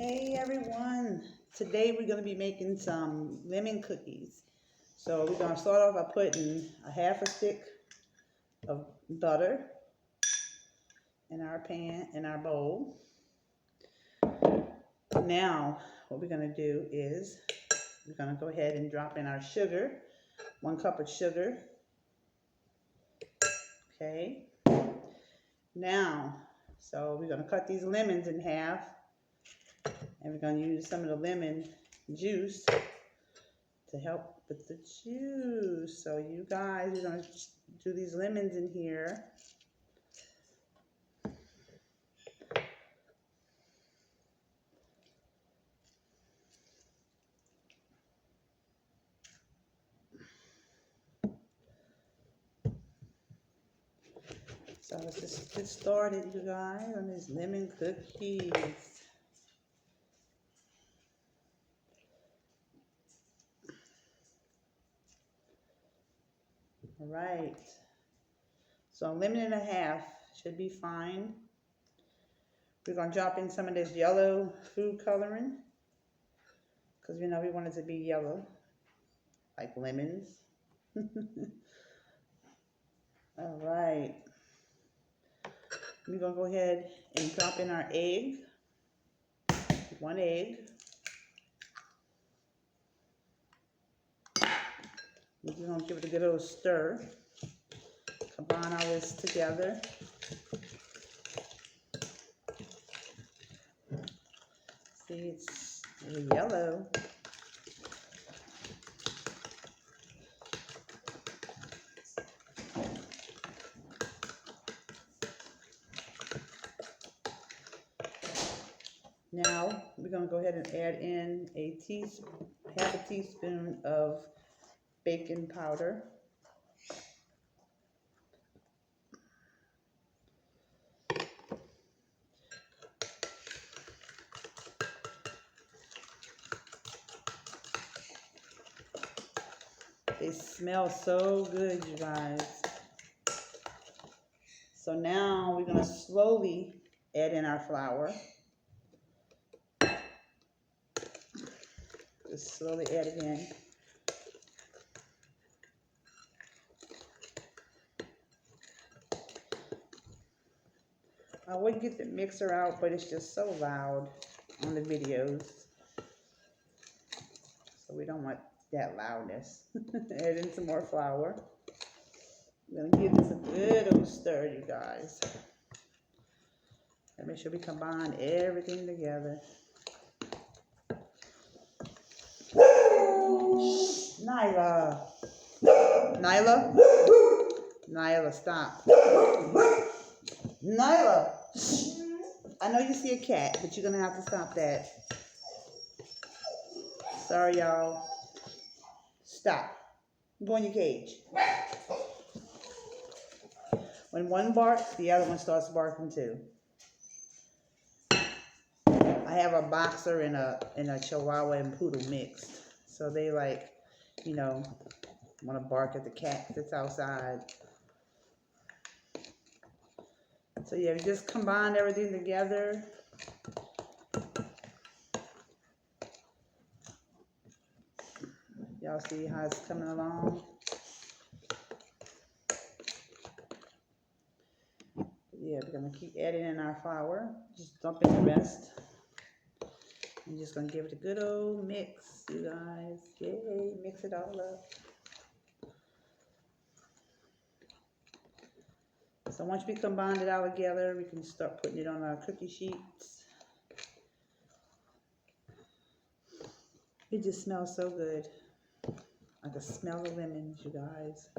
Hey everyone, today we're going to be making some lemon cookies. So we're going to start off by putting a half a stick of butter in our pan, in our bowl. Now what we're going to do is we're going to go ahead and drop in our sugar, 1 cup of sugar. Okay, now so we're going to cut these lemons in half. And we're going to use some of the lemon juice to help with the juice. So you guys, we're going to do these lemons in here. So let's just get started, you guys, on these lemon cookies. All right, so a lemon and a half should be fine. We're going to drop in some of this yellow food coloring because we want it to be yellow, like lemons. All right, we're going to go ahead and drop in our egg, 1 egg. We're going to give it a good old stir. Combine all this together. See, it's yellow. Now we're going to go ahead and add in half a teaspoon of baking powder. They smell so good, you guys. So now we're going to slowly add in our flour. Just slowly add it in. I would get the mixer out, but it's just so loud on the videos. So we don't want that loudness. Add in some more flour. I'm going to give this a good old stir, you guys. And make sure we combine everything together. Nyla. Nyla? Nyla, stop. Nyla. I know you see a cat, but you're going to have to stop that. Sorry, y'all. Stop. Go in your cage. When one barks, the other one starts barking too. I have a boxer and a Chihuahua and poodle mixed. So they want to bark at the cat that's outside. So yeah, we just combined everything together. Y'all see how it's coming along? Yeah, we're going to keep adding in our flour. Just dump in the rest. I'm just going to give it a good old mix, you guys. Yay, mix it all up. So once we combine it all together, we can start putting it on our cookie sheets. It just smells so good. I can smell the lemons, you guys.